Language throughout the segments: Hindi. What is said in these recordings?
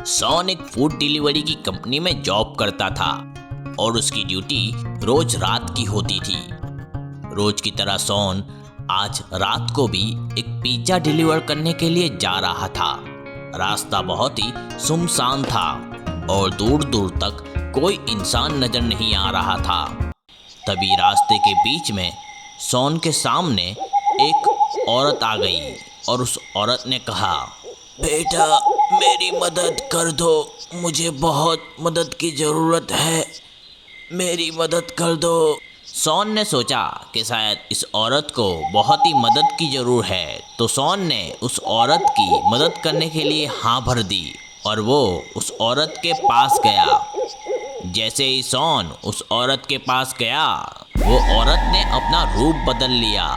सॉन एक फूड डिलीवरी की कंपनी में जॉब करता था और उसकी ड्यूटी रोज रात की होती थी। रोज की तरह सॉन आज रात को भी एक पिज्जा डिलीवर करने के लिए जा रहा था। रास्ता बहुत ही सुनसान था और दूर दूर तक कोई इंसान नजर नहीं आ रहा था। तभी रास्ते के बीच में सॉन के सामने एक औरत आ गई और उस औरत ने कहा, बेटा मेरी मदद कर दो, मुझे बहुत मदद की ज़रूरत है, मेरी मदद कर दो। सॉन ने सोचा कि शायद इस औरत को बहुत ही मदद की ज़रूरत है, तो सॉन ने उस औरत की मदद करने के लिए हाँ भर दी और वो उस औरत के पास गया। जैसे ही सॉन उस औरत के पास गया, वो औरत ने अपना रूप बदल लिया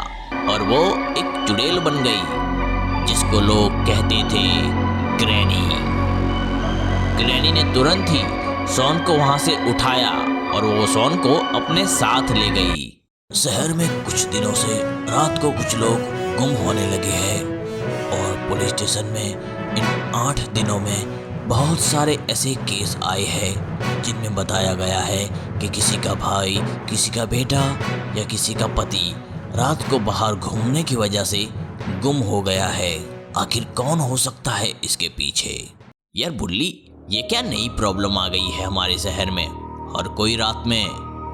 और वो एक चुड़ैल बन गई, जिसको लोग कहते थे ग्रैनी। ग्रैनी ने तुरंत ही सॉन को वहां से उठाया और वो सॉन को अपने साथ ले गई। शहर में कुछ दिनों से रात को कुछ लोग गुम होने लगे हैं और पुलिस स्टेशन में इन 8 दिनों में बहुत सारे ऐसे केस आए हैं जिनमें बताया गया है कि किसी का भाई, किसी का बेटा या किसी का पति रात को बाहर घूमने की वजह से गुम हो गया है। आखिर कौन हो सकता है इसके पीछे? यार बुल्ली, ये क्या नई प्रॉब्लम आ गई है हमारे शहर में? हर कोई रात में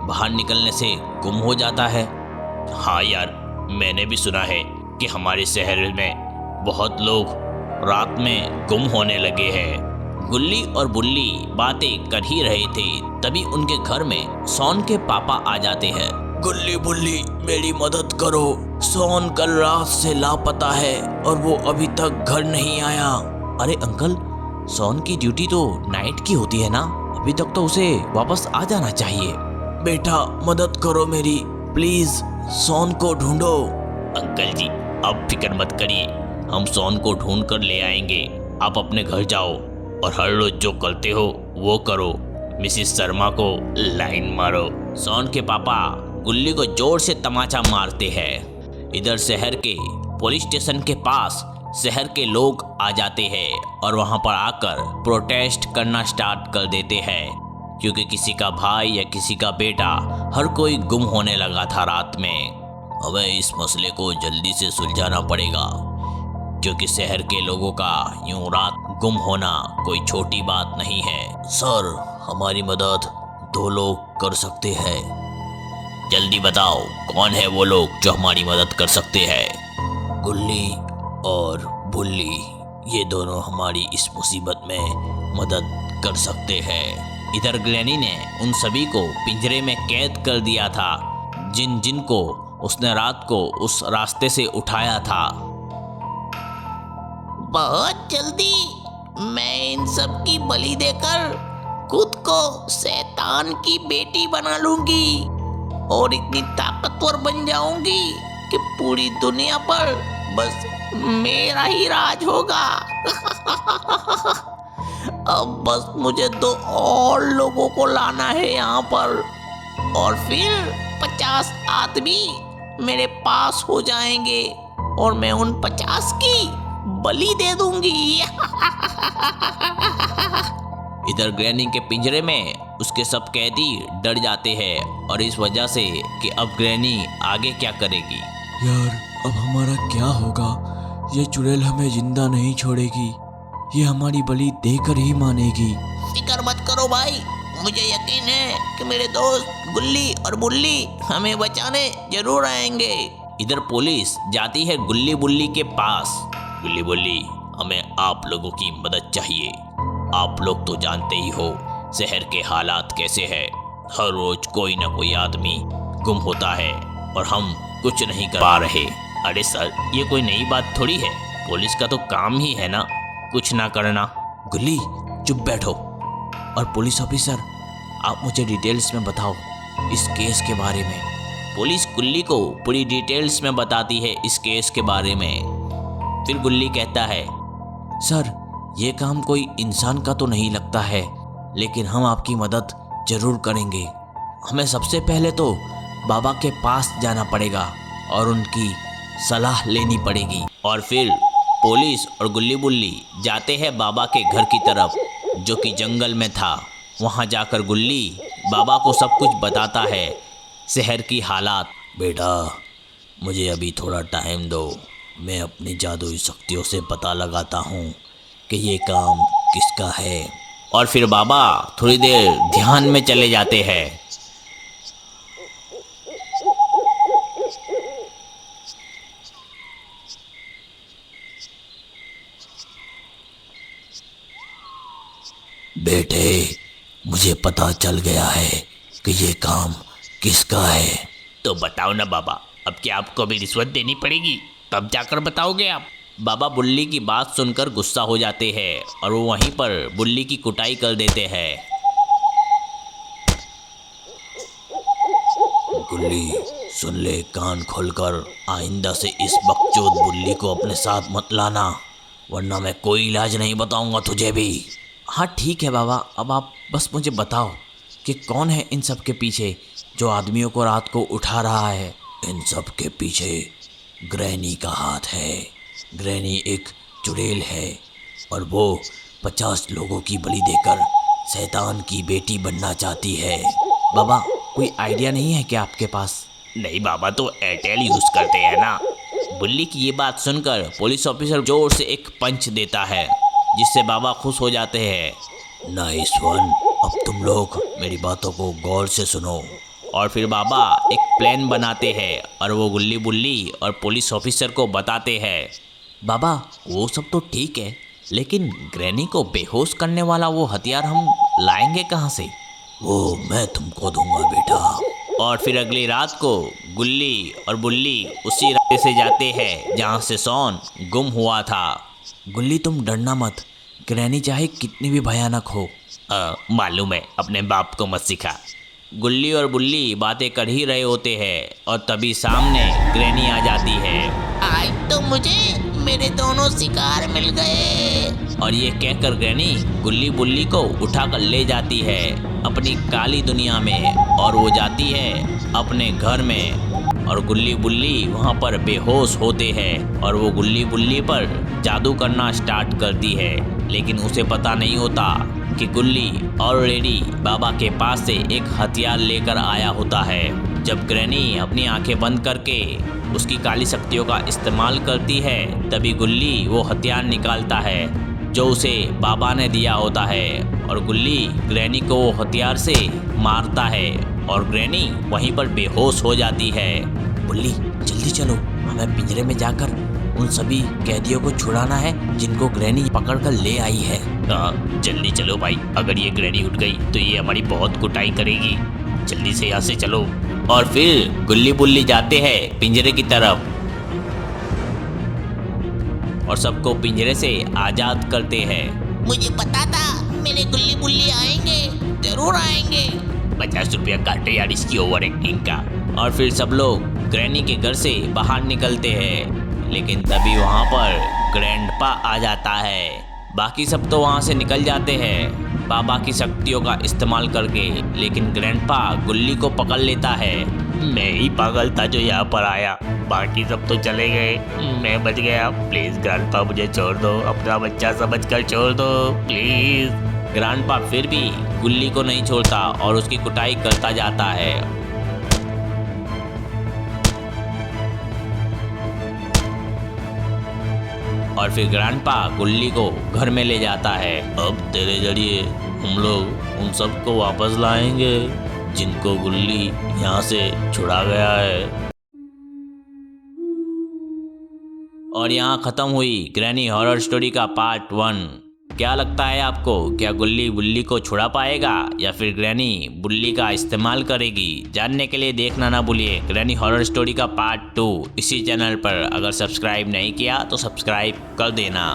बाहर निकलने से गुम हो जाता है। हाँ यार, मैंने भी सुना है कि हमारे शहर में बहुत लोग रात में गुम होने लगे हैं। गुल्ली और बुल्ली बातें कर ही रहे थे, तभी उनके घर में सॉन के पापा आ जाते हैं। गुल्ली बुल्ली मेरी मदद करो, सॉन कल रात से लापता है और वो अभी तक घर नहीं आया। अरे अंकल, सॉन की ड्यूटी तो नाइट की होती है ना, अभी तक तो उसे वापस आ जाना चाहिए। बेटा मदद करो मेरी, प्लीज सॉन को ढूंढो। अंकल जी आप फिक्र मत करिए, हम सॉन को ढूंढ कर ले आएंगे। आप अपने घर जाओ और हर रोज जो करते हो वो करो। मिसिस शर्मा को लाइन मारो। सॉन के पापा गुल्ली को जोर से तमाचा मारते हैं। इधर शहर के पुलिस स्टेशन के पास शहर के लोग आ जाते हैं और वहां पर आकर प्रोटेस्ट करना स्टार्ट कर देते हैं, क्योंकि किसी का भाई या किसी का बेटा हर कोई गुम होने लगा था रात में। हमें इस मसले को जल्दी से सुलझाना पड़ेगा, क्योंकि शहर के लोगों का यूं रात गुम होना कोई छोटी बात नहीं है। सर, हमारी मदद 2 लोग कर सकते हैं। जल्दी बताओ कौन है वो लोग जो हमारी मदद कर सकते हैं? गुल्ली और बुल्ली, ये दोनों हमारी इस मुसीबत में मदद कर सकते हैं। इधर ग्रैनी ने उन सभी को पिंजरे में कैद कर दिया था जिन जिन को उसने रात को उस रास्ते से उठाया था। बहुत जल्दी मैं इन सब की बलि देकर खुद को शैतान की बेटी बना लूंगी और इतनी ताकतवर बन जाऊंगी कि पूरी दुनिया पर बस मेरा ही राज होगा। अब बस मुझे 2 और लोगों को लाना है यहाँ पर और फिर 50 आदमी मेरे पास हो जाएंगे और मैं उन 50 की बलि दे दूंगी। इधर ग्रैनी के पिंजरे में उसके सब कैदी डर जाते हैं और इस वजह से कि अब ग्रैनी आगे क्या करेगी। यार अब हमारा क्या होगा? ये चुड़ैल हमें जिंदा नहीं छोड़ेगी, ये हमारी बलि देकर ही मानेगी। फिक्र मत करो भाई, मुझे यकीन है कि मेरे दोस्त गुल्ली और बुल्ली हमें बचाने जरूर आएंगे। इधर पुलिस जाती है गुल्ली बुल्ली के पास। गुल्ली बुल्ली, हमें आप लोगों की मदद चाहिए। आप लोग तो जानते ही हो शहर के हालात कैसे हैं। हर रोज कोई ना कोई आदमी गुम होता है और हम कुछ नहीं कर पा रहे। अरे सर, ये कोई नई बात थोड़ी है, पुलिस का तो काम ही है ना कुछ ना करना। गुल्ली चुप बैठो। और पुलिस ऑफिसर, आप मुझे डिटेल्स में बताओ इस केस के बारे में। पुलिस गुल्ली को पूरी डिटेल्स में बताती है इस केस के बारे में। फिर गुल्ली कहता है, सर ये काम कोई इंसान का तो नहीं लगता है, लेकिन हम आपकी मदद जरूर करेंगे। हमें सबसे पहले तो बाबा के पास जाना पड़ेगा और उनकी सलाह लेनी पड़ेगी। और फिर पुलिस और गुल्ली बुल्ली जाते हैं बाबा के घर की तरफ जो कि जंगल में था। वहाँ जाकर गुल्ली बाबा को सब कुछ बताता है, शहर की हालात। बेटा, मुझे अभी थोड़ा टाइम दो, मैं अपनी जादुई शक्तियों से पता लगाता हूँ कि ये काम किसका है। और फिर बाबा थोड़ी देर ध्यान में चले जाते हैं। बेटे, मुझे पता चल गया है कि ये काम किसका है। तो बताओ ना बाबा, अब क्या आपको भी रिश्वत देनी पड़ेगी? तब जाकर बताओगे आप। बाबा बुल्ली की बात सुनकर गुस्सा हो जाते हैं और वो वहीं पर बुल्ली की कुटाई कर देते हैं। गुल्ली, सुन ले कान खोलकर, आइंदा से इस बकचोद बुल्ली को अपने साथ मत लाना, वरना मैं कोई इलाज नहीं बताऊंगा तुझे भी। हाँ ठीक है बाबा, अब आप बस मुझे बताओ कि कौन है इन सब के पीछे जो आदमियों को रात को उठा रहा है। इन सब के पीछे ग्रैनी का हाथ है। ग्रैनी एक चुड़ैल है और वो 50 लोगों की बलि देकर शैतान की बेटी बनना चाहती है। बाबा कोई आइडिया नहीं है क्या आपके पास? नहीं बाबा, तो एयरटेल यूज़ करते हैं ना। बुल्ली की ये बात सुनकर पुलिस ऑफिसर जोर से एक पंच देता है, जिससे बाबा खुश हो जाते हैं। Nice one. अब तुम लोग मेरी बातों को गौर से सुनो। और फिर बाबा एक प्लान बनाते हैं और वो गुल्ली बुल्ली और पुलिस ऑफिसर को बताते हैं। बाबा वो सब तो ठीक है, लेकिन ग्रैनी को बेहोश करने वाला वो हथियार हम लाएंगे कहाँ से? वो मैं तुमको दूंगा बेटा। और फिर अगली रात को गुल्ली और बुल्ली उसी रास्ते से जाते हैं जहाँ से सोन गुम हुआ था। गुल्ली तुम डरना मत, ग्रैनी चाहे कितनी भी भयानक हो। मालूम है, अपने बाप को मत सिखा। गुल्ली और बुल्ली बातें कर ही रहे होते हैं और तभी सामने ग्रैनी आ जाती है। आज तो मुझे मेरे दोनों शिकार मिल गए। और ये कहकर ग्रैनी गुल्ली बुल्ली को उठाकर ले जाती है अपनी काली दुनिया में, और वो जाती है अपने घर में। और गुल्ली बुल्ली वहाँ पर बेहोश होते हैं और वो गुल्ली बुल्ली पर जादू करना स्टार्ट करती है, लेकिन उसे पता नहीं होता कि गुल्ली ऑलरेडी बाबा के पास से एक हथियार लेकर आया होता है। जब ग्रैनी अपनी आंखें बंद करके उसकी काली शक्तियों का इस्तेमाल करती है, तभी गुल्ली वो हथियार निकालता है जो उसे बाबा ने दिया होता है, और गुल्ली ग्रैनी को वो हथियार से मारता है और ग्रैनी वहीं पर बेहोश हो जाती है। बुल्ली जल्दी चलो, हमें पिंजरे में जाकर उन सभी कैदियों को छुड़ाना है जिनको ग्रैनी पकड़ कर ले आई है। जल्दी चलो भाई, अगर ये ग्रैनी उठ गई तो ये हमारी बहुत कुटाई करेगी। जल्दी से यहाँ से चलो। और फिर गुल्ली बुल्ली जाते हैं पिंजरे की तरफ और सबको पिंजरे से आज़ाद करते हैं। मुझे पता था मेरे गुल्ली बुल्ली आएंगे, जरूर आएंगे। 50 रुपया काटे यार इसकी ओवर एक्टिंग का। और फिर सब लोग ग्रैनी के घर से बाहर निकलते हैं, लेकिन तभी वहाँ पर ग्रैंडपा आ जाता है। बाकी सब तो वहाँ से निकल जाते हैं बाबा की शक्तियों का इस्तेमाल करके, लेकिन ग्रैंडपा गुल्ली को पकड़ लेता है। मैं ही पागल था जो यहाँ पर आया, बाकी सब तो चले गए, मैं बच गया। प्लीज़ ग्रैंडपा मुझे छोड़ दो, अपना बच्चा समझकर छोड़ दो प्लीज़। ग्रैंडपा फिर भी गुल्ली को नहीं छोड़ता और उसकी कुटाई करता जाता है। और फिर ग्रैंडपा गुल्ली को घर में ले जाता है। अब तेरे जरिए हम लोग उन सबको वापस लाएंगे जिनको गुल्ली यहाँ से छुड़ा गया है। और यहाँ ख़त्म हुई ग्रैनी हॉरर स्टोरी का पार्ट 1। क्या लगता है आपको, क्या गुल्ली बुल्ली को छुड़ा पाएगा या फिर ग्रैनी बुल्ली का इस्तेमाल करेगी? जानने के लिए देखना ना भूलिए ग्रैनी हॉरर स्टोरी का पार्ट 2 इसी चैनल पर। अगर सब्सक्राइब नहीं किया तो सब्सक्राइब कर देना।